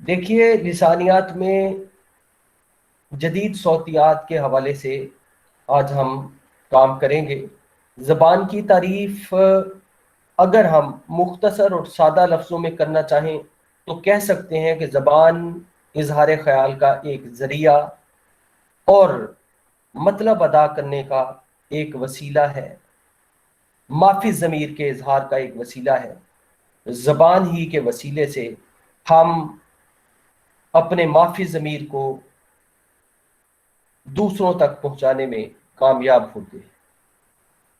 دیکھیے، لسانیات میں جدید صوتیات کے حوالے سے آج ہم کام کریں گے۔ زبان کی تعریف اگر ہم مختصر اور سادہ لفظوں میں کرنا چاہیں تو کہہ سکتے ہیں کہ زبان اظہار خیال کا ایک ذریعہ اور مطلب ادا کرنے کا ایک وسیلہ ہے، مافی ضمیر کے اظہار کا ایک وسیلہ ہے۔ زبان ہی کے وسیلے سے ہم اپنے مافی ضمیر کو دوسروں تک پہنچانے میں کامیاب ہوتے ہیں۔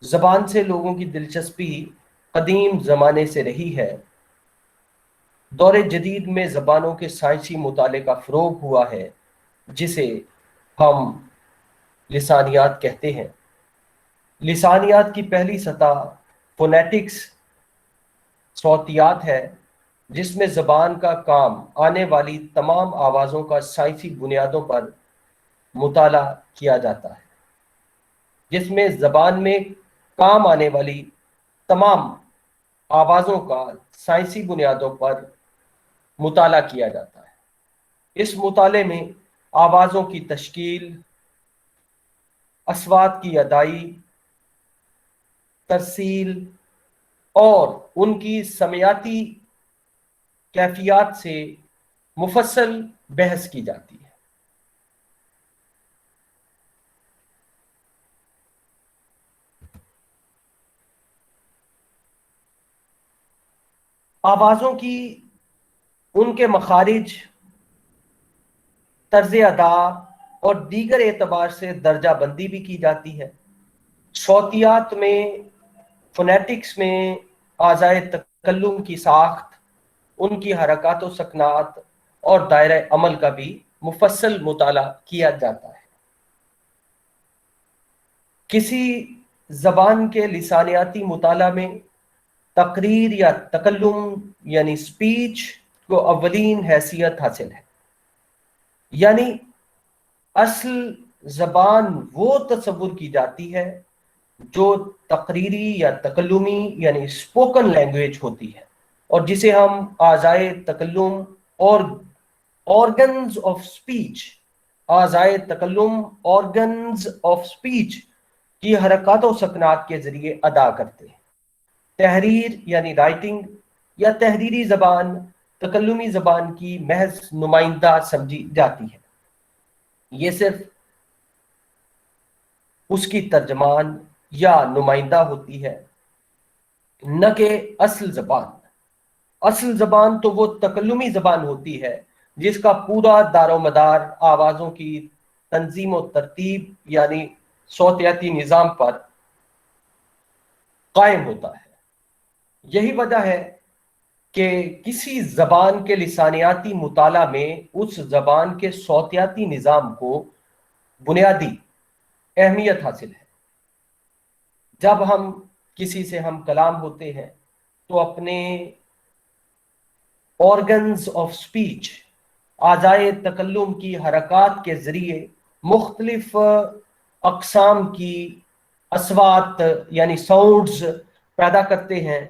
زبان سے لوگوں کی دلچسپی قدیم زمانے سے رہی ہے۔ دور جدید میں زبانوں کے سائنسی مطالعے کا فروغ ہوا ہے، جسے ہم لسانیات کہتے ہیں۔ لسانیات کی پہلی سطح فونیٹکس صوتیات ہے، جس میں زبان کا کام آنے والی تمام آوازوں کا سائنسی بنیادوں پر مطالعہ کیا جاتا ہے، جس میں زبان میں کام آنے والی تمام آوازوں کا سائنسی بنیادوں پر مطالعہ کیا جاتا ہے۔ اس مطالعے میں آوازوں کی تشکیل، اصوات کی ادائی، ترسیل اور ان کی سمیاتی کیفیات سے مفصل بحث کی جاتی ہے۔ آوازوں کی ان کے مخارج، طرز ادا اور دیگر اعتبار سے درجہ بندی بھی کی جاتی ہے۔ صوتیات میں، فونیٹکس میں اعضائے تکلم کی ساخت، ان کی حرکات و سکنات اور دائرہ عمل کا بھی مفصل مطالعہ کیا جاتا ہے۔ کسی زبان کے لسانیاتی مطالعہ میں تقریر یا تکلم یعنی سپیچ کو اولین حیثیت حاصل ہے، یعنی اصل زبان وہ تصور کی جاتی ہے جو تقریری یا تکلمی یعنی اسپوکن لینگویج ہوتی ہے، اور جسے ہم اعضائے تکلم اور آرگنز آف سپیچ، اعضائے تکلم آرگنز آف سپیچ کی حرکات و سکنات کے ذریعے ادا کرتے ہیں۔ تحریر یعنی رائٹنگ یا تحریری زبان تکلمی زبان کی محض نمائندہ سمجھی جاتی ہے۔ یہ صرف اس کی ترجمان یا نمائندہ ہوتی ہے، نہ کہ اصل زبان۔ اصل زبان تو وہ تکلمی زبان ہوتی ہے جس کا پورا دار و مدار آوازوں کی تنظیم و ترتیب یعنی صوتیاتی نظام پر قائم ہوتا ہے۔ یہی وجہ ہے کہ کسی زبان کے لسانیاتی مطالعہ میں اس زبان کے صوتیاتی نظام کو بنیادی اہمیت حاصل ہے۔ جب ہم کسی سے ہم کلام ہوتے ہیں تو اپنے آرگنز آف سپیچ، اعضائے تکلم کی حرکات کے ذریعے مختلف اقسام کی اصوات یعنی ساؤنڈز پیدا کرتے ہیں،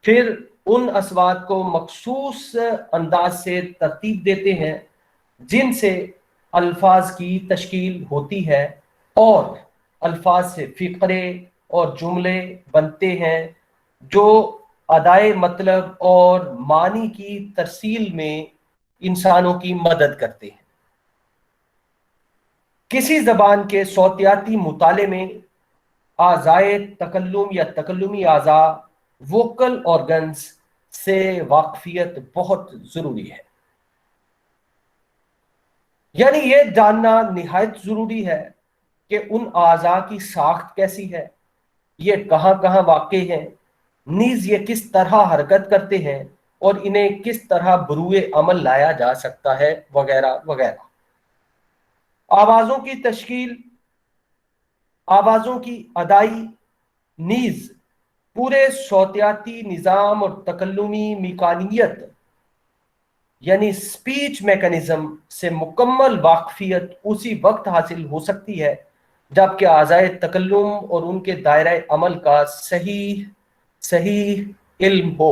پھر ان اصوات کو مخصوص انداز سے ترتیب دیتے ہیں جن سے الفاظ کی تشکیل ہوتی ہے، اور الفاظ سے فقرے اور جملے بنتے ہیں جو ادائے مطلب اور معنی کی ترسیل میں انسانوں کی مدد کرتے ہیں۔ کسی زبان کے صوتیاتی مطالعے میں اعضائے تکلم یا تکلمی اعضاء ووکل آرگنز سے واقفیت بہت ضروری ہے۔ یعنی یہ جاننا نہایت ضروری ہے کہ ان اعضاء کی ساخت کیسی ہے، یہ کہاں کہاں واقع ہیں، نیز یہ کس طرح حرکت کرتے ہیں اور انہیں کس طرح بروئے عمل لایا جا سکتا ہے، وغیرہ وغیرہ۔ آوازوں کی تشکیل، آوازوں کی ادائی نیز پورے صوتیاتی نظام اور تکلمی میکانیت یعنی سپیچ میکانزم سے مکمل واقفیت اسی وقت حاصل ہو سکتی ہے جبکہ اعضائے تکلم اور ان کے دائرہ عمل کا صحیح علم ہو۔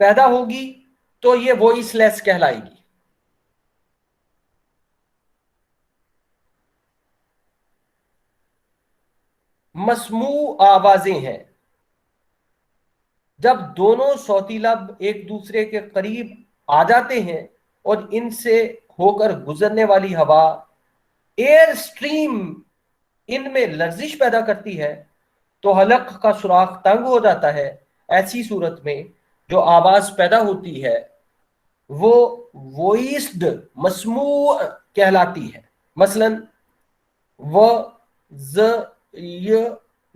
پیدا ہوگی تو یہ وائس لیس کہلائے گی. مسموع آوازیں ہیں جب دونوں صوتی لب ایک دوسرے کے قریب آ جاتے ہیں اور ان سے ہو کر گزرنے والی ہوا ایئر سٹریم ان میں لرزش پیدا کرتی ہے تو حلق کا سوراخ تنگ ہو جاتا ہے. ایسی صورت میں جو آواز پیدا ہوتی ہے وہ وائسڈ مسموع کہلاتی ہے. مثلا و ز ی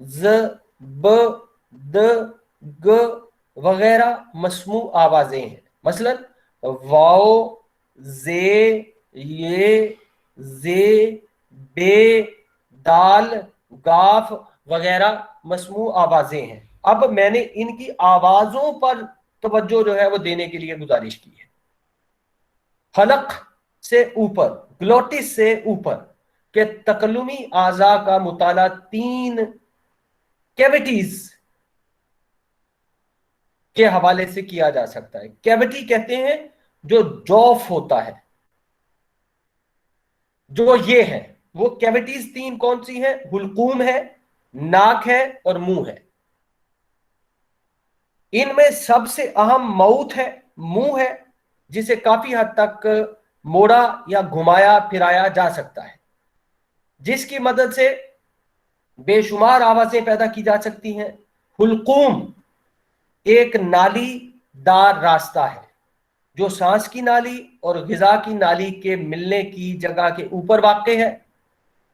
ز ب د گ وغیرہ مسموع آوازیں ہیں. مثلا واؤ زے یہ زے بے دال گاف وغیرہ مسموع آوازیں ہیں. اب میں نے ان کی آوازوں پر توجہ جو ہے وہ دینے کے لیے گزارش کی ہے. حلق سے اوپر گلوٹس سے اوپر کے تکلمی اعضاء کا مطالعہ 3 کیویٹیز کے حوالے سے کیا جا سکتا ہے. کیویٹی کہتے ہیں جو جوف ہوتا ہے، جو یہ ہے وہ کیویٹیز 3 کون سی ہیں؟ حلقوم ہے، ناک ہے اور منہ ہے. ان میں سب سے اہم موت ہے، منہ ہے، جسے کافی حد تک موڑا یا گھمایا پھرایا جا سکتا ہے، جس کی مدد سے بے شمار آوازیں پیدا کی جا سکتی ہیں. حلقوم ایک نالی دار راستہ ہے جو سانس کی نالی اور غذا کی نالی کے ملنے کی جگہ کے اوپر واقع ہے.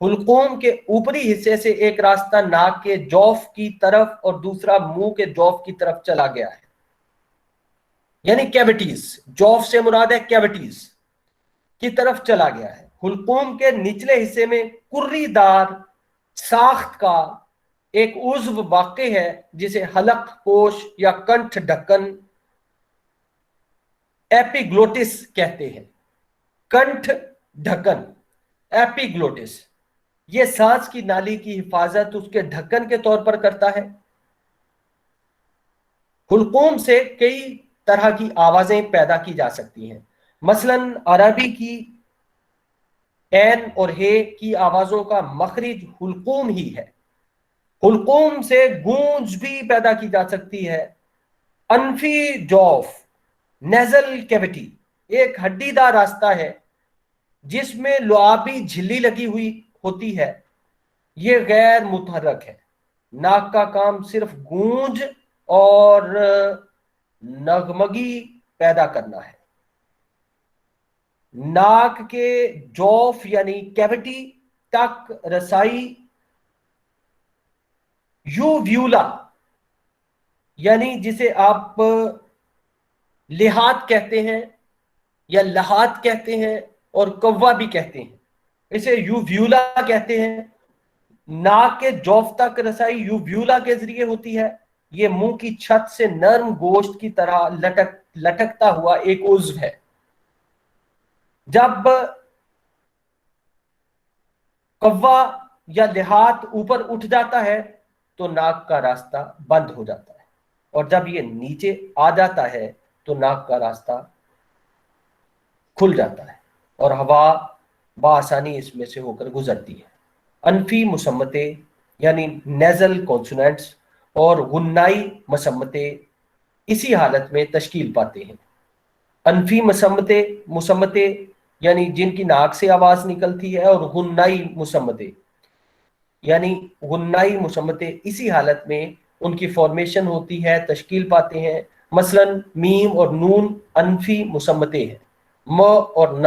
حلقوم کے اوپری حصے سے ایک راستہ ناک کے جوف کی طرف اور دوسرا منہ کے جوف کی طرف چلا گیا ہے. یعنی کیویٹیز، جوف سے مراد ہے کیویٹیز کی طرف چلا گیا ہے. حلقوم کے نچلے حصے میں کری دار ساخت کا ایک عضو واقع ہے جسے حلق پوش یا کنٹھ ڈھکن ایپیگلوٹس کہتے ہیں. کنٹھ ڈھکن ایپیگلوٹس یہ سانس کی نالی کی حفاظت اس کے ڈھکن کے طور پر کرتا ہے. حلقوم سے کئی طرح کی آوازیں پیدا کی جا سکتی ہیں. مثلا عربی کی عین اور ہے کی آوازوں کا مخرج حلقوم ہی ہے. حلقوم سے گونج بھی پیدا کی جا سکتی ہے. انفی جوف نیزل کیویٹی ایک ہڈی دار راستہ ہے جس میں لعابی جھلی لگی ہوئی ہوتی ہے. یہ غیر متحرک ہے. ناک کا کام صرف گونج اور نغمگی پیدا کرنا ہے. ناک کے جوف یعنی کیویٹی تک رسائی یوویولا یعنی جسے آپ لحات کہتے ہیں یا لحات کہتے ہیں اور کوا بھی کہتے ہیں، اسے یوویولا کہتے ہیں. ناک کے جوف تک رسائی یوویولا کے ذریعے ہوتی ہے. یہ منہ کی چھت سے نرم گوشت کی طرح لٹکتا ہوا ایک عضو ہے. جب کوا یا لحات اوپر اٹھ جاتا ہے تو ناک کا راستہ بند ہو جاتا ہے، اور جب یہ نیچے آ جاتا ہے تو ناک کا راستہ کھل جاتا ہے اور ہوا بآسانی اس میں سے ہو کر گزرتی ہے. انفی مسمتیں یعنی نیزل کونسوننٹس اور غنائی مسمتیں اسی حالت میں تشکیل پاتے ہیں. انفی مسمتیں یعنی جن کی ناک سے آواز نکلتی ہے، اور غنائی مسمتیں اسی حالت میں ان کی فارمیشن ہوتی ہے، تشکیل پاتے ہیں. مثلا میم اور نون انفی مسمتیں ہیں. م اور ن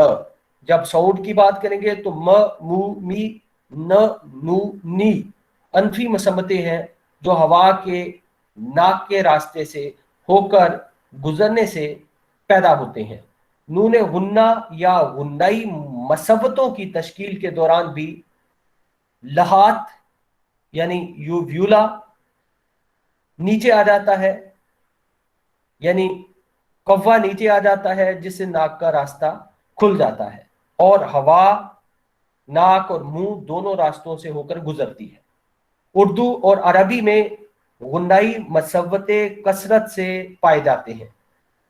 جب ساؤنڈ کی بات کریں گے تو م مو می ن نو نی انفی مسمتیں ہیں جو ہوا کے ناک کے راستے سے ہو کر گزرنے سے پیدا ہوتے ہیں. نون غنہ یا غنائی مسوتوں کی تشکیل کے دوران بھی لحات یعنی یوویولا نیچے آ جاتا ہے، یعنی کوا نیچے آ جاتا ہے جس سے ناک کا راستہ کھل جاتا ہے اور ہوا ناک اور منہ دونوں راستوں سے ہو کر گزرتی ہے. اردو اور عربی میں غنائی مسوتیں کثرت سے پائے جاتے ہیں.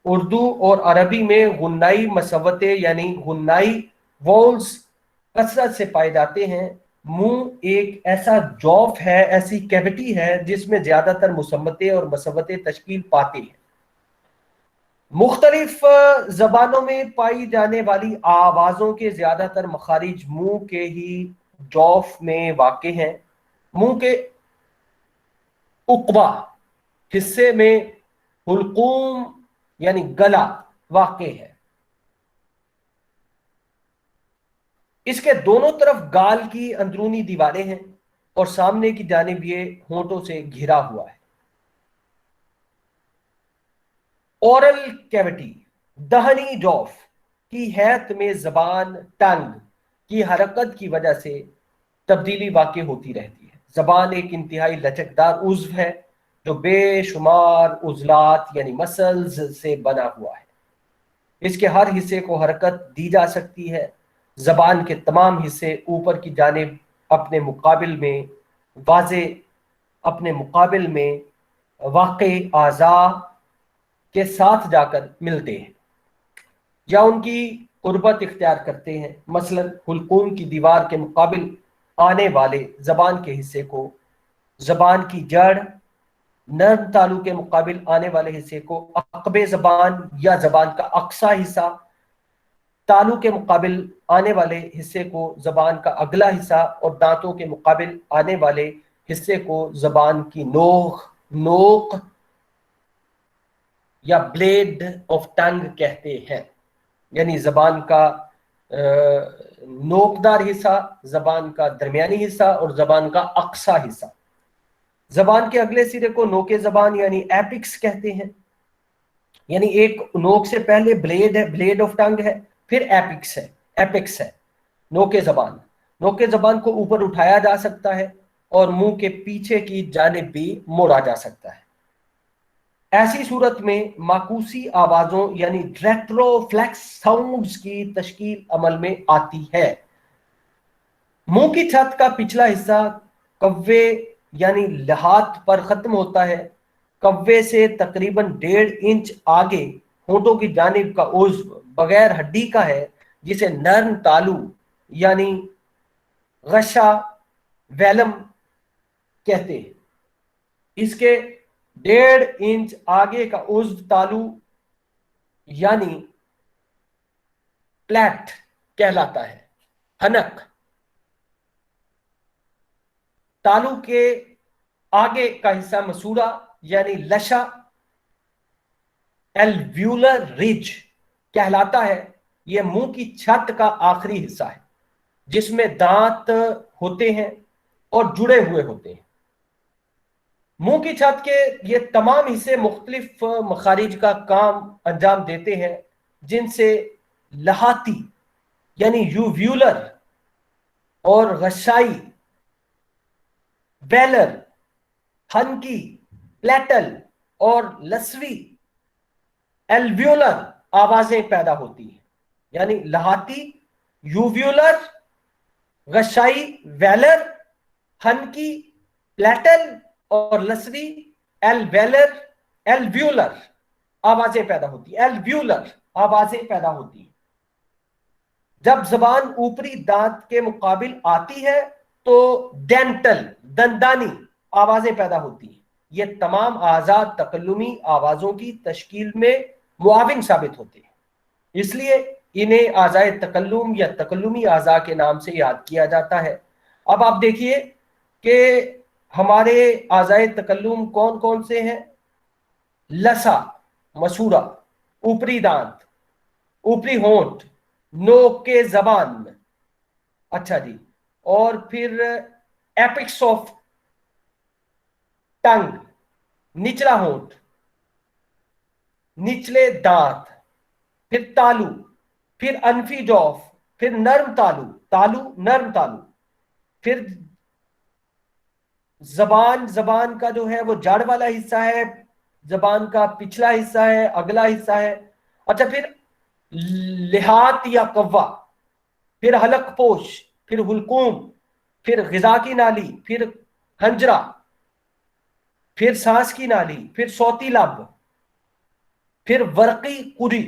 اردو اور عربی میں غنائی مسوتیں یعنی غنائی وولز کثرت سے پائے جاتے ہیں۔ منہ ایک ایسا جوف ہے، ایسی کیوٹی ہے جس میں زیادہ تر مسمتیں اور مسوتیں تشکیل پاتے ہیں۔ مختلف زبانوں میں پائی جانے والی آوازوں کے زیادہ تر مخارج منہ کے ہی جوف میں واقع ہیں۔ منہ کے عقبہ حصے میں حلقوم یعنی گلا واقع ہے۔ اس کے دونوں طرف گال کی اندرونی دیواریں ہیں اور سامنے کی جانب یہ ہونٹوں سے گھرا ہوا ہے۔ اورل کیوٹی دہنی جوف کی حیت میں زبان ٹنگ کی حرکت کی وجہ سے تبدیلی واقع ہوتی رہتی ہے۔ زبان ایک انتہائی لچکدار عضو ہے جو بے شمار عضلات یعنی مسلز سے بنا ہوا ہے۔ اس کے ہر حصے کو حرکت دی جا سکتی ہے۔ زبان کے تمام حصے اوپر کی جانب اپنے مقابل میں واقع اعضاء کے ساتھ جا کر ملتے ہیں یا ان کی قربت اختیار کرتے ہیں۔ مثلا حلقوم کی دیوار کے مقابل آنے والے زبان کے حصے کو زبان کی جڑ، نرم تالو کے مقابل آنے والے حصے کو عقب زبان یا زبان کا اقصی حصہ، تالو کے مقابل آنے والے حصے کو زبان کا اگلا حصہ اور دانتوں کے مقابل آنے والے حصے کو زبان کی نوک یا بلیڈ آف ٹنگ کہتے ہیں۔ یعنی زبان کا نوکدار حصہ، زبان کا درمیانی حصہ اور زبان کا اقصی حصہ۔ زبان کے اگلے سرے کو نوک زبان یعنی ایپکس کہتے ہیں۔ یعنی ایک نوک سے پہلے بلیڈ ہے، بلیڈ آف ٹنگ ہے، پھر ایپکس ہے نوک زبان کو اوپر اٹھایا جا سکتا ہے اور منہ کے پیچھے کی جانب بھی موڑا جا سکتا ہے۔ ایسی صورت میں معکوسی آوازوں یعنی ریٹروفلیکس ساؤنڈز کی تشکیل عمل میں آتی ہے۔ منہ کی چھت کا پچھلا حصہ کوے یعنی لحاظ پر ختم ہوتا ہے۔ کوے سے تقریباً 1.5 انچ آگے ہونٹوں کی جانب کا عضو بغیر ہڈی کا ہے جسے نرم تالو یعنی غشا ویلم کہتے ہیں۔ اس کے 1.5 انچ آگے کا عضو تالو یعنی پلیٹ کہلاتا ہے۔ حنک تالو کے آگے کا حصہ مسورہ یعنی لشا الویولر رج کہلاتا ہے۔ یہ منہ کی چھت کا آخری حصہ ہے جس میں دانت ہوتے ہیں اور جڑے ہوئے ہوتے ہیں۔ منہ کی چھت کے یہ تمام حصے مختلف مخارج کا کام انجام دیتے ہیں جن سے لہاتی یعنی یوویولر اور غشائی، ویلر، ہنکی، پلیٹل اور لسوی الویولر آوازیں پیدا ہوتی ہیں۔ یعنی لہاتی، یوویولر، غشائی، ویلر، ہنکی، پلیٹل اور لسوی الویولر آوازیں پیدا ہوتی ہیں۔ جب زبان اوپری دانت کے مقابل آتی ہے تو ڈینٹل دندانی آوازیں پیدا ہوتی ہیں۔ یہ تمام اعضاء تکلمی آوازوں کی تشکیل میں معاون ثابت ہوتے ہیں، اس لیے انہیں اعضاء تکلم یا تکلمی اعضاء کے نام سے یاد کیا جاتا ہے۔ اب آپ دیکھیے کہ ہمارے اعضاء تکلم کون کون سے ہیں؟ لسا، مسورہ، اوپری دانت، اوپری ہونٹ، نوک کے زبان، اچھا جی، اور پھر ایپکس آف ٹنگ، نچلا ہونٹ، نچلے دانت، پھر تالو، پھر انفی جوف، پھر نرم تالو، پھر زبان کا جو ہے وہ جڑ والا حصہ ہے، زبان کا پچھلا حصہ ہے، اگلا حصہ ہے، اچھا، پھر لحاظ یا قوا، پھر حلق پوش، پھر حلقوم، پھر غذا کی نالی، پھر ہنجرہ، پھر سانس کی نالی، پھر صوتی لب، پھر ورقی قری.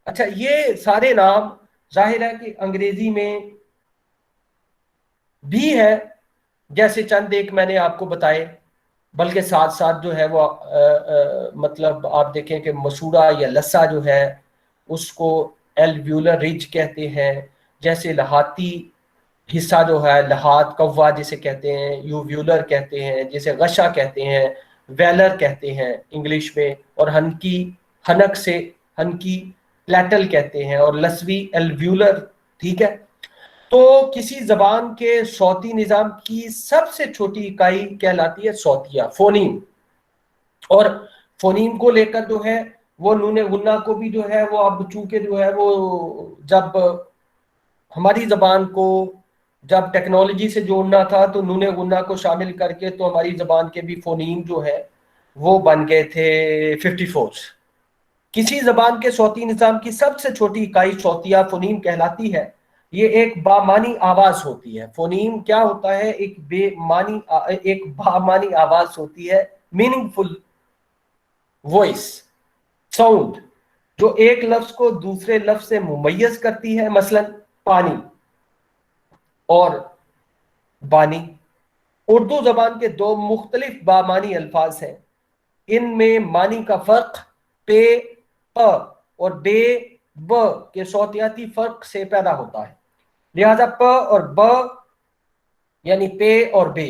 اچھا یہ سارے نام ظاہر ہے کہ انگریزی میں بھی ہے، جیسے چند ایک میں نے آپ کو بتائے، بلکہ ساتھ ساتھ جو ہے وہ مطلب آپ دیکھیں کہ مسوڑا یا لسا جو ہے اس کو ایلویولر رج کہتے ہیں. جیسے لہاتی حصہ جو ہے لہات کوا جسے کہتے ہیں، یوویولر کہتے ہیں، جسے غشا کہتے ہیں، ویلر کہتے ہیں انگلش میں، اور ہنکی ہنک سے ہنکی پلیٹل کہتے ہیں، اور لسوی ایلویولر. ٹھیک ہے. تو کسی زبان کے صوتی نظام کی سب سے چھوٹی اکائی کہلاتی ہے صوتیہ، فونیم. اور فونیم کو لے کر جو ہے وہ نون غنہ کو بھی جو ہے وہ اب چونکہ جو ہے وہ جب ہماری زبان کو جب ٹیکنالوجی سے جوڑنا تھا تو نون غنہ کو شامل کر کے تو ہماری زبان کے بھی فونیم جو ہے وہ بن گئے تھے 54. کسی زبان کے صوتی نظام کی سب سے چھوٹی اکائی صوتیہ فونیم کہلاتی ہے. یہ ایک بامانی آواز ہوتی ہے. فونیم کیا ہوتا ہے؟ ایک بامانی آواز ہوتی ہے، میننگ فل وائس ساؤنڈ، جو ایک لفظ کو دوسرے لفظ سے ممیز کرتی ہے. مثلا پانی اور بانی. اردو زبان کے دو مختلف بامانی الفاظ ہیں. ان میں معنی کا فرق پے پ اور بے ب کے صوتیاتی فرق سے پیدا ہوتا ہے. لہذا پ اور ب یعنی پے اور بے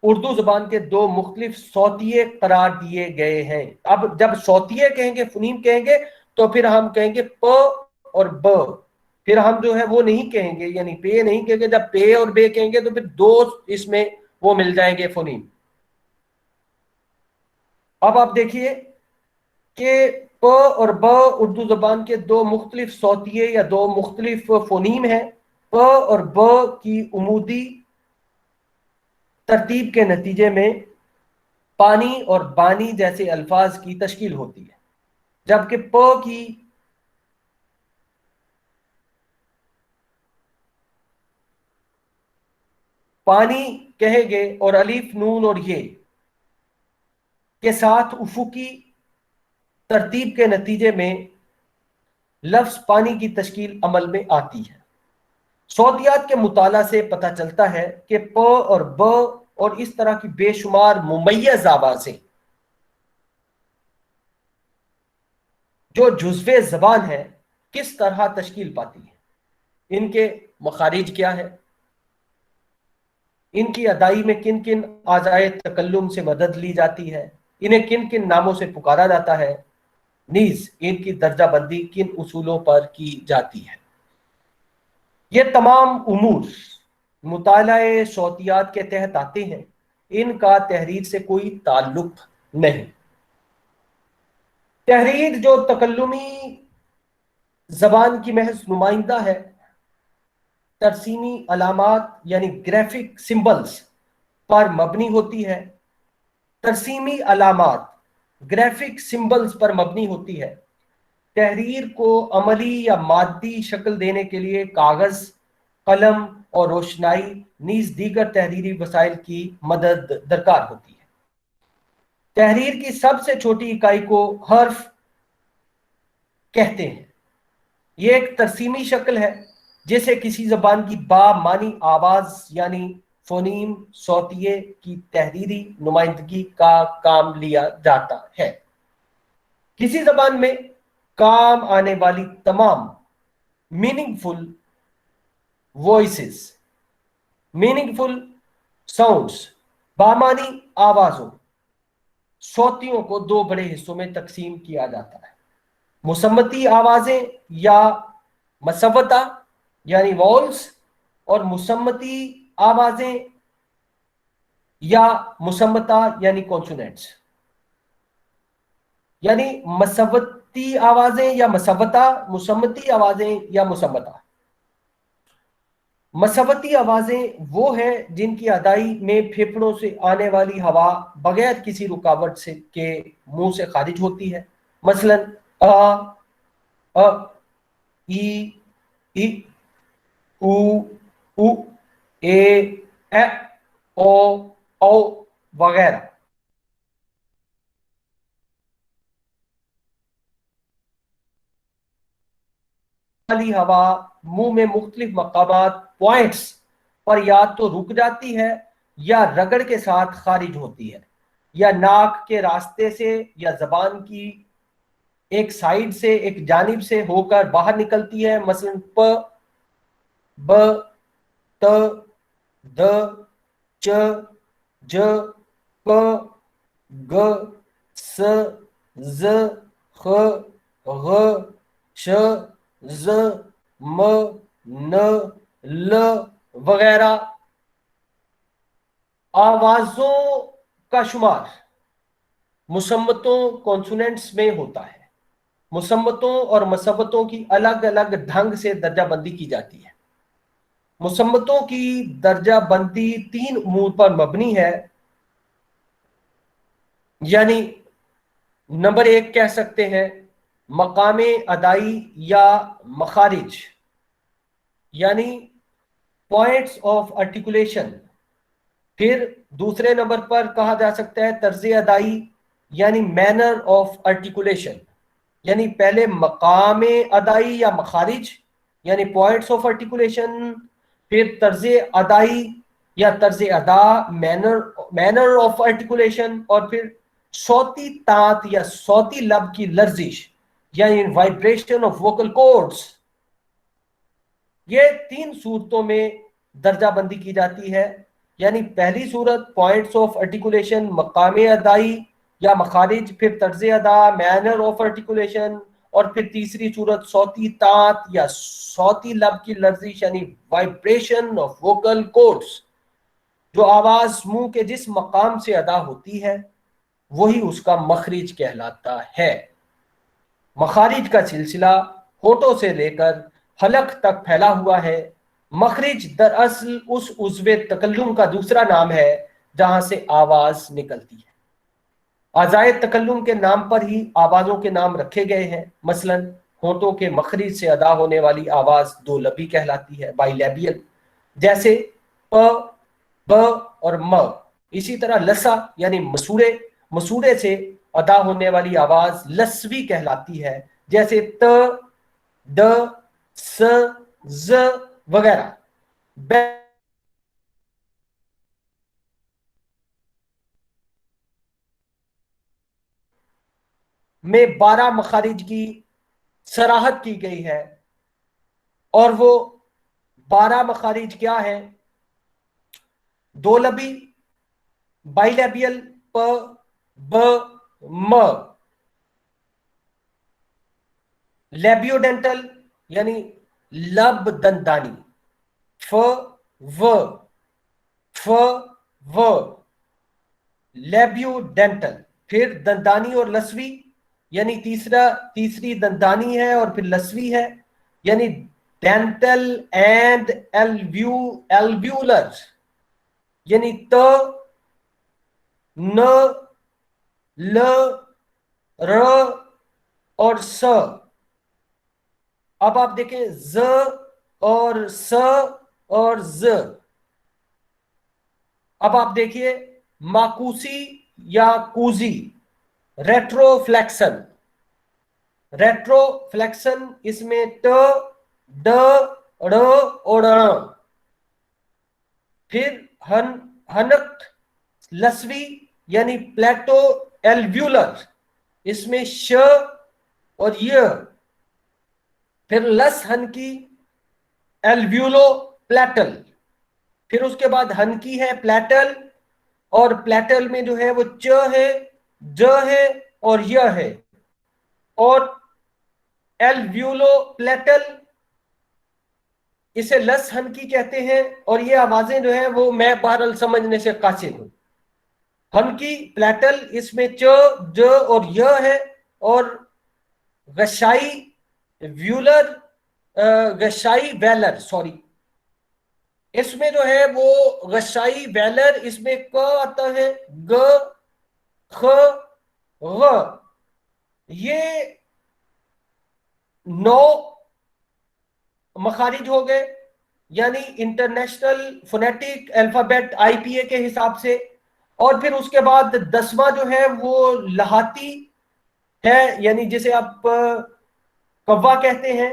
اردو زبان کے دو مختلف صوتیے قرار دیے گئے ہیں. اب جب صوتیے کہیں گے، فنیم کہیں گے، تو پھر ہم کہیں گے پ اور ب. پھر ہم جو ہے وہ نہیں کہیں گے، یعنی پے نہیں کہیں گے. جب پے اور بے کہیں گے تو پھر دو اس میں وہ مل جائیں گے فنیم. اب آپ دیکھیے کہ پ اور ب اردو زبان کے دو مختلف صوتیے یا دو مختلف فونیم ہیں. پ اور ب کی عمودی ترتیب کے نتیجے میں پانی اور بانی جیسے الفاظ کی تشکیل ہوتی ہے، جبکہ پ کی پانی کہیں گے اور الف نون اور یہ کے ساتھ افقی ترتیب کے نتیجے میں لفظ پانی کی تشکیل عمل میں آتی ہے. صوتیات کے مطالعہ سے پتہ چلتا ہے کہ پ اور ب اور اس طرح کی بے شمار ممیز آوازیں جو جزوِ زبان ہے کس طرح تشکیل پاتی ہیں. ان کے مخارج کیا ہے، ان کی ادائی میں کن کن اعضائے تکلم سے مدد لی جاتی ہے، انہیں کن کن ناموں سے پکارا جاتا ہے، نیز ان کی درجہ بندی کن اصولوں پر کی جاتی ہے. یہ تمام امور مطالعہ صوتیات کے تحت آتے ہیں. ان کا تحریر سے کوئی تعلق نہیں. تحریر جو تکلمی زبان کی محض نمائندہ ہے، ترسیمی علامات یعنی گرافک سمبلز پر مبنی ہوتی ہے. ترسیمی علامات گرافک سمبلز پر مبنی ہوتی ہے. تحریر کو عملی یا مادی شکل دینے کے لیے کاغذ، قلم اور روشنائی نیز دیگر تحریری وسائل کی مدد درکار ہوتی ہے. تحریر کی سب سے چھوٹی اکائی کو حرف کہتے ہیں. یہ ایک ترسیمی شکل ہے جسے کسی زبان کی بامانی آواز یعنی فونیم صوتیے کی تحریری نمائندگی کا کام لیا جاتا ہے. کسی زبان میں کام آنے والی تمام میننگ فل وائسز، میننگ فل ساؤنڈز، بامانی آوازوں، صوتیوں کو دو بڑے حصوں میں تقسیم کیا جاتا ہے: مسمتی آوازیں یا مسوتہ یعنی وولز، اور مسمتی آوازیں یا مسمتہ یعنی کونسوننٹس. یعنی مسوتی آوازیں یا مسوتہ، مسمتی آوازیں یا مسمتہ. مسوتی آوازیں وہ ہیں جن کی ادائی میں پھیپھڑوں سے آنے والی ہوا بغیر کسی رکاوٹ سے کے منہ سے خارج ہوتی ہے. مثلا ا ای ای او او اے ا او او وغیرہ. والی ہوا منہ میں مختلف مقامات پوائنٹس پر یا تو رک جاتی ہے یا رگڑ کے ساتھ خارج ہوتی ہے، یا ناک کے راستے سے یا زبان کی ایک سائیڈ سے، ایک جانب سے ہو کر باہر نکلتی ہے، مثلا پ، ب، ت، د، چ، ج، پ، گ، س، ز، خ، غ، ش، ز، م، ن، ل وغیرہ۔ آوازوں کا شمار مسمتوں کونسوننٹس میں ہوتا ہے۔ مسمتوں اور مسبتوں کی الگ الگ ڈھنگ سے درجہ بندی کی جاتی ہے۔ مسمتوں کی درجہ بندی 3 امور پر مبنی ہے، یعنی نمبر 1 کہہ سکتے ہیں مقام ادائی یا مخارج، یعنی پوائنٹس آف آرٹیکولیشن۔ پھر دوسرے نمبر پر کہا جا سکتا ہے طرز ادائی، یعنی مینر آف آرٹیکولیشن، یعنی پہلے مقام ادائی یا مخارج یعنی پوائنٹس آف آرٹیکولیشن، پھر طرز ادائی یا طرز ادا مینر آف آرٹیکولیشن، اور پھر صوتی تانت یا صوتی لب کی لرزش یعنی وائبریشن آف ووکل کورڈز۔ یہ 3 صورتوں میں درجہ بندی کی جاتی ہے، یعنی پہلی صورت پوائنٹس آف آرٹیکولیشن، مقام ادائی یا مخارج، پھر طرز ادا مینر آف آرٹیکولیشن، اور پھر تیسری صورت صوتی تانت یا صوتی لب کی لرزش یعنی وائبریشن آف ووکل کورڈز۔ جو آواز منہ کے جس مقام سے ادا ہوتی ہے وہی اس کا مخرج کہلاتا ہے۔ مخارج کا سلسلہ ہونٹوں سے لے کر حلق تک پھیلا ہوا ہے۔ مخرج دراصل اس عضو تکلم کا دوسرا نام ہے جہاں سے آواز نکلتی ہے۔ اعضائے تکلم کے نام پر ہی آوازوں کے نام رکھے گئے ہیں، مثلا ہونٹوں کے مخرج سے ادا ہونے والی آواز 2 لبی کہلاتی ہے، بائی لیبیل، جیسے پ، ب اور م۔ اسی طرح لسا یعنی مسوڑے سے ادا ہونے والی آواز لسوی کہلاتی ہے، جیسے ت، ڈ، س، ز وغیرہ۔ میں 12 مخارج کی صراحت کی گئی ہے، اور وہ 12 مخارج کیا ہیں؟ 2 لبی، بائی لیبیل پ، ب، م، لیبیوڈینٹل یعنی لب دندانی، ف، و، ف، و، لیبیوڈینٹل، پھر دندانی اور لسوی، یعنی تیسری دندانی ہے اور پھر لسوی ہے، یعنی ڈینٹل اینڈ الویولر، یعنی ت، ن، ل، ر اور س۔ اب آپ دیکھیں ز اور س اور ز۔ اب آپ دیکھیے ماکوسی یا کوزی، ریٹرو فلیکسن، اس میں ٹ، ڈ، ڑ اور ڑ۔ پھر ہنک لسوی یعنی پلیٹو ایلویولر، اس میں ش اور ی۔ پھر لس ہنکی ایلویولو پلیٹل، پھر اس کے بعد ہنکی ہے پلیٹل، اور پلیٹل میں جو ہے وہ چ ہے، ج ہے اور ی ہے، اور ایلویولو پلیٹل اسے لس ہنکی کہتے ہیں، اور یہ آوازیں جو ہیں وہ میں بہرحال سمجھنے سے قاصر ہوں۔ ہنکی پلیٹل اس میں چ، ج اور ی ہے، اور غشائی ویلر اس میں جو ہے وہ غشائی ویلر، اس میں ک آتا ہے، گ، خ، غ۔ یہ 9 مخارج ہو گئے، یعنی انٹرنیشنل فونیٹک الفابیٹ IPA کے حساب سے۔ اور پھر اس کے بعد 10واں جو ہے وہ لہاتی ہے، یعنی جسے آپ کوا کہتے ہیں،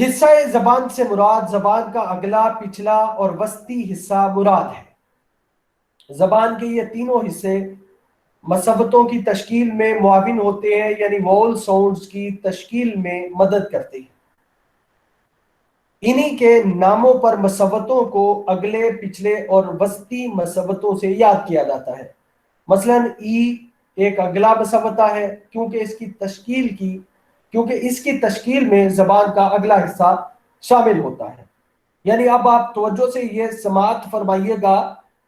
حصہ زبان سے مراد زبان کا اگلا، پچھلا اور وسطی حصہ مراد ہے۔ زبان کے یہ تینوں حصے مصوتوں کی تشکیل میں معاون ہوتے ہیں، یعنی وول ساؤنڈز کی تشکیل میں مدد کرتے ہیں۔ انہی کے ناموں پر مصوتوں کو اگلے، پچھلے اور وسطی مصوتوں سے یاد کیا جاتا ہے۔ مثلا ای ایک اگلا مصوتہ ہے کیونکہ اس کی تشکیل میں زبان کا اگلا حصہ شامل ہوتا ہے۔ یعنی اب آپ توجہ سے یہ سماعت فرمائیے گا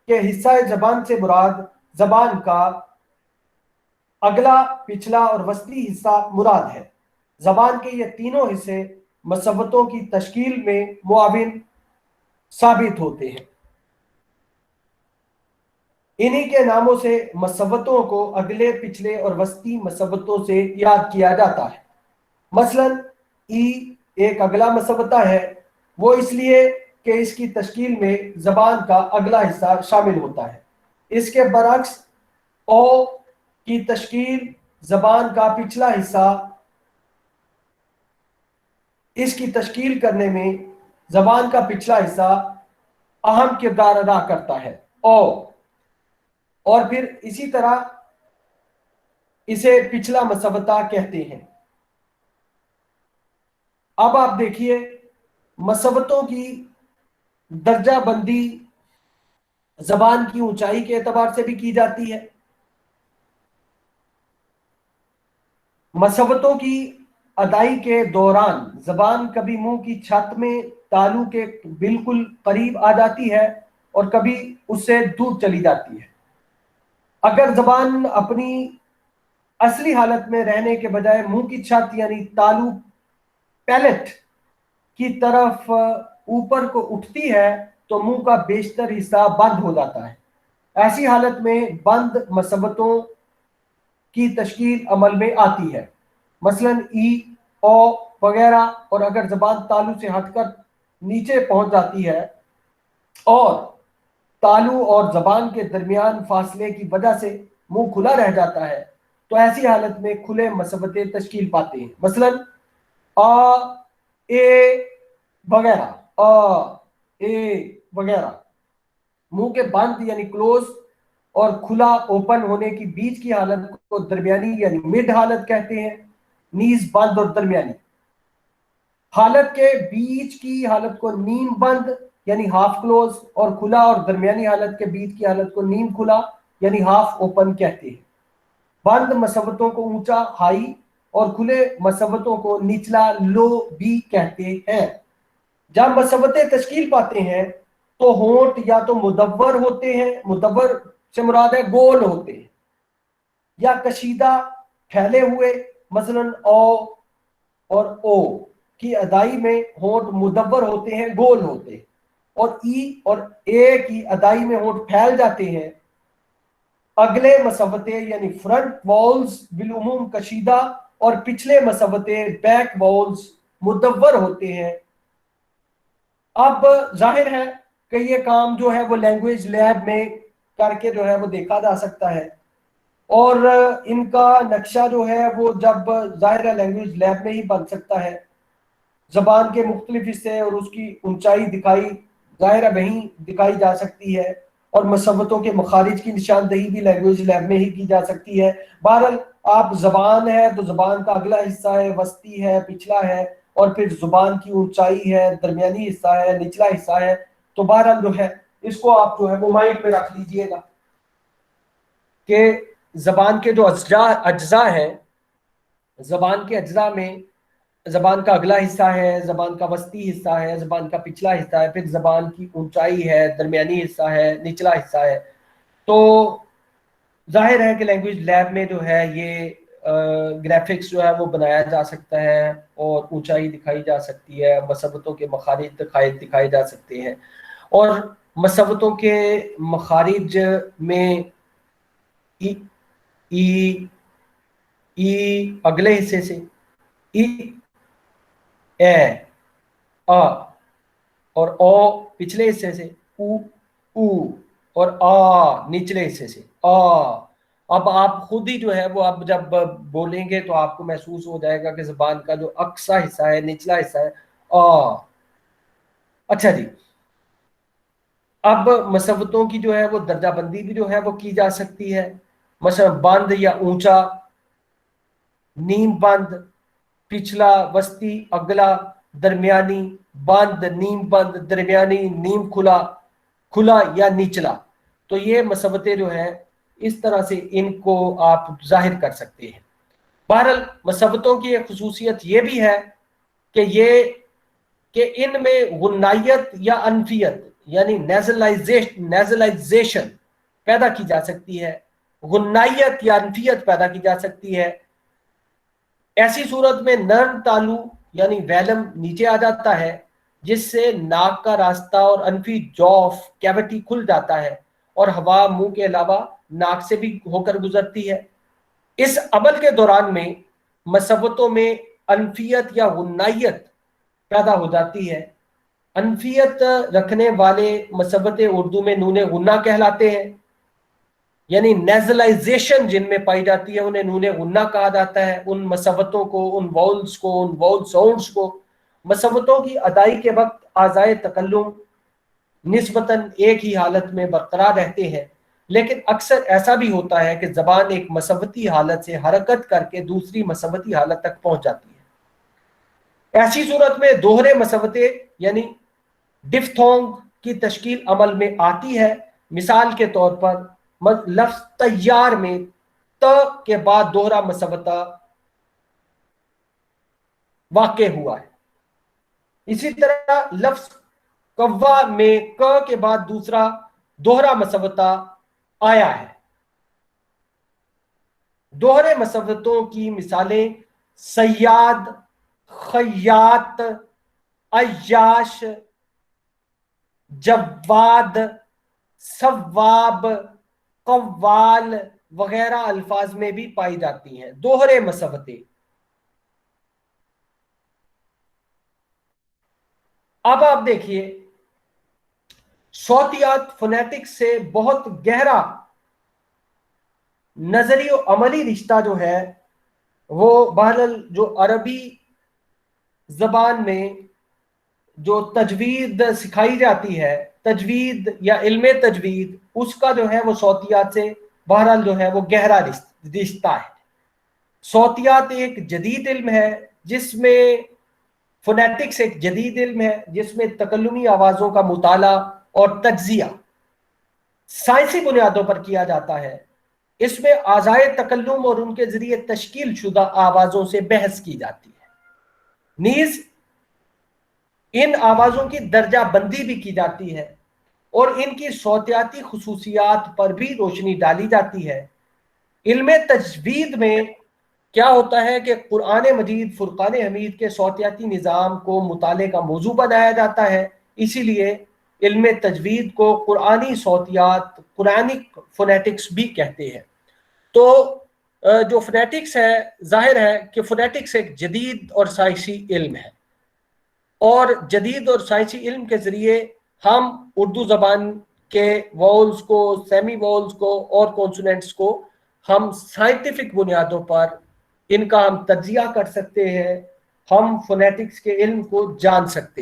کہ حصہ زبان سے مراد زبان کا اگلا، پچھلا اور وسطی حصہ مراد ہے۔ زبان کے یہ تینوں حصے مصوتوں کی تشکیل میں معاون ثابت ہوتے ہیں۔ انہی کے ناموں سے مصوتوں کو اگلے، پچھلے اور وسطی مصوتوں سے یاد کیا جاتا ہے۔ مثلا ای ایک اگلا مصوتہ ہے، وہ اس لیے کہ اس کی تشکیل میں زبان کا اگلا حصہ شامل ہوتا ہے۔ اس کے برعکس او کی تشکیل زبان کا پچھلا حصہ، اس کی تشکیل کرنے میں زبان کا پچھلا حصہ اہم کردار ادا کرتا ہے او، اور پھر اسی طرح اسے پچھلا مصوتہ کہتے ہیں۔ اب آپ دیکھیے مصوتوں کی درجہ بندی زبان کی اونچائی کے اعتبار سے بھی کی جاتی ہے۔ مصوتوں کی ادائی کے دوران زبان کبھی منہ کی چھت میں تالو کے بالکل قریب آ جاتی ہے اور کبھی اس سے دور چلی جاتی ہے۔ اگر زبان اپنی اصلی حالت میں رہنے کے بجائے منہ کی چھت یعنی تالو، پیلٹ کی طرف اوپر کو اٹھتی ہے تو منہ کا بیشتر حصہ بند ہو جاتا ہے۔ ایسی حالت میں بند مصوتوں کی تشکیل عمل میں آتی ہے، مثلا ای، او وغیرہ۔ اور اگر زبان تالو سے ہٹ کر نیچے پہنچ جاتی ہے اور تالو اور زبان کے درمیان فاصلے کی وجہ سے منہ کھلا رہ جاتا ہے تو ایسی حالت میں کھلے مصوتے تشکیل پاتے ہیں، مثلا آ، اے وغیرہ، آ، اے وغیرہ۔ منہ کے بند یعنی کلوز اور کھلا اوپن ہونے کی بیچ کی حالت کو درمیانی یعنی مڈ حالت کہتے ہیں۔ نیز بند اور درمیانی حالت کے بیچ کی حالت کو نیم بند یعنی ہاف کلوز، اور کھلا اور درمیانی حالت کے بیچ کی حالت کو نیم کھلا یعنی ہاف اوپن کہتے ہیں۔ بند مصوتوں کو اونچا ہائی اور کھلے مصوتوں کو نچلا لو بھی کہتے ہیں۔ جب مصوتے تشکیل پاتے ہیں تو ہونٹ یا تو مدور ہوتے ہیں، مدور سے مراد ہے گول ہوتے ہیں، یا کشیدہ پھیلے ہوئے، مثلا او اور او کی ادائی میں ہونٹ مدور ہوتے ہیں، گول ہوتے ہیں، اور ای اور اے کی ادائی میں ہونٹ پھیل جاتے ہیں۔ اگلے مصوتے یعنی فرنٹ وولز بالعموم کشیدہ اور پچھلے مصوتے بیک وولز مدور ہوتے ہیں۔ اب ظاہر ہے کہ یہ کام جو ہے وہ لینگویج لیب میں کر کے جو ہے وہ دیکھا جا سکتا ہے، اور ان کا نقشہ جو ہے وہ جب ظاہر ہے لینگویج لیب میں ہی بن سکتا ہے۔ زبان کے مختلف حصے اور اس کی اونچائی دکھائی ظاہر ہے وہیں دکھائی جا سکتی ہے، اور مصوتوں کے مخارج کی نشاندہی بھی لینگویج لیب میں ہی کی جا سکتی ہے۔ بہرحال آپ زبان ہے تو زبان کا اگلا حصہ ہے، وسطی ہے، پچھلا ہے، اور پھر زبان کی اونچائی ہے، درمیانی حصہ ہے، نچلا حصہ ہے۔ تو بہرحال جو ہے اس کو آپ جو ہے وہ مائنڈ میں رکھ لیجئے گا کہ زبان کے جو اجزاء ہیں، زبان کے اجزاء میں زبان کا اگلا حصہ ہے، زبان کا وسطی حصہ ہے، زبان کا پچھلا حصہ ہے، پھر زبان کی اونچائی ہے، درمیانی حصہ ہے، نچلا حصہ ہے۔ تو ظاہر ہے کہ لینگویج لیب میں جو ہے یہ گرافکس جو ہے وہ بنایا جا سکتا ہے اور اونچائی دکھائی جا سکتی ہے، مصوتوں کے مخارج دکھائے جا سکتے ہیں، اور مصوتوں کے مخارج میں ای ای ای اگلے حصے سے، ای، اے، آ، اور او پچھلے حصے سے، او، او، اور آ نچلے حصے سے، آ۔ اب آپ خود ہی جو ہے وہ اب جب بولیں گے تو آپ کو محسوس ہو جائے گا کہ زبان کا جو اقصی حصہ ہے، نچلا حصہ ہے، اچھا جی، اب مسوتوں کی جو ہے وہ درجہ بندی بھی جو ہے وہ کی جا سکتی ہے. مثلا بند یا اونچا، نیم بند، پچھلا، وسطی، اگلا، درمیانی، بند، نیم بند، درمیانی، نیم کھلا، کھلا یا نچلا. تو یہ مسوتیں جو ہے اس طرح سے ان کو آپ ظاہر کر سکتے ہیں. بہرحال مسوتوں کی ایک خصوصیت یہ بھی ہے کہ ان میں غنائیت یا انفیت یعنی نیزلائزیشن پیدا کی جا سکتی ہے، غنائیت یا انفیت پیدا کی جا سکتی ہے. ایسی صورت میں نرم تالو یعنی ویلم نیچے آ جاتا ہے، جس سے ناک کا راستہ اور انفی جوف کیوٹی کھل جاتا ہے اور ہوا منہ کے علاوہ ناک سے بھی ہو کر گزرتی ہے. اس عمل کے دوران میں مسوتوں میں انفیت یا غنائیت پیدا ہو جاتی ہے. انفیت رکھنے والے مسوتے اردو میں نون غنہ کہلاتے ہیں، یعنی نیزلائزیشن جن میں پائی جاتی ہے انہیں نون غنہ کہا جاتا ہے. ان مسوتوں کو، ان واؤلز کو، ان واؤل ساؤنڈز کو مسوتوں کی ادائی کے وقت آزائے تکلم نسبتاً ایک ہی حالت میں برقرار رہتے ہیں، لیکن اکثر ایسا بھی ہوتا ہے کہ زبان ایک مسوتی حالت سے حرکت کر کے دوسری مسوتی حالت تک پہنچ جاتی ہے. ایسی صورت میں دوہرے مسوتے یعنی ڈفتھونگ کی تشکیل عمل میں آتی ہے. مثال کے طور پر لفظ تیار میں ت کے بعد دوہرا مسوتہ واقع ہوا ہے. اسی طرح لفظ کوا میں ک کے بعد دوسرا دوہرا مسوتہ آیا ہے. دوہرے مسوتوں کی مثالیں صیاد، خیاط، عیاش، جواد، ثواب، قوال وغیرہ الفاظ میں بھی پائی جاتی ہیں. دوہرے مسوتے. اب آپ دیکھیے صوتیات فونیٹکس سے بہت گہرا نظری و عملی رشتہ جو ہے وہ بہرحال جو عربی زبان میں جو تجوید سکھائی جاتی ہے، تجوید یا علم تجوید، اس کا جو ہے وہ صوتیات سے بہرحال جو ہے وہ گہرا رشتہ ہے. صوتیات ایک جدید علم ہے جس میں فونیٹکس ایک جدید علم ہے جس میں تکلمی آوازوں کا مطالعہ اور تجزیہ سائنسی بنیادوں پر کیا جاتا ہے. اس میں آزائے تکلم اور ان کے ذریعے تشکیل شدہ آوازوں سے بحث کی جاتی ہے. نیز ان آوازوں کی درجہ بندی بھی کی جاتی ہے اور ان کی صوتیاتی خصوصیات پر بھی روشنی ڈالی جاتی ہے. علم تجوید میں کیا ہوتا ہے کہ قرآن مجید فرقان حمید کے صوتیاتی نظام کو مطالعے کا موضوع بنایا جاتا ہے. اسی لیے علم تجوید کو قرآنی صوتیات، قرآنک فونیٹکس بھی کہتے ہیں. تو جو فونیٹکس ہے، ظاہر ہے کہ فونیٹکس ایک جدید اور سائنسی علم ہے، اور جدید اور سائنسی علم کے ذریعے ہم اردو زبان کے واؤلز کو، سیمی واؤلز کو اور کونسوننٹس کو ہم سائنٹیفک بنیادوں پر ان کا ہم تجزیہ کر سکتے ہیں، ہم فونیٹکس کے علم کو جان سکتے ہیں.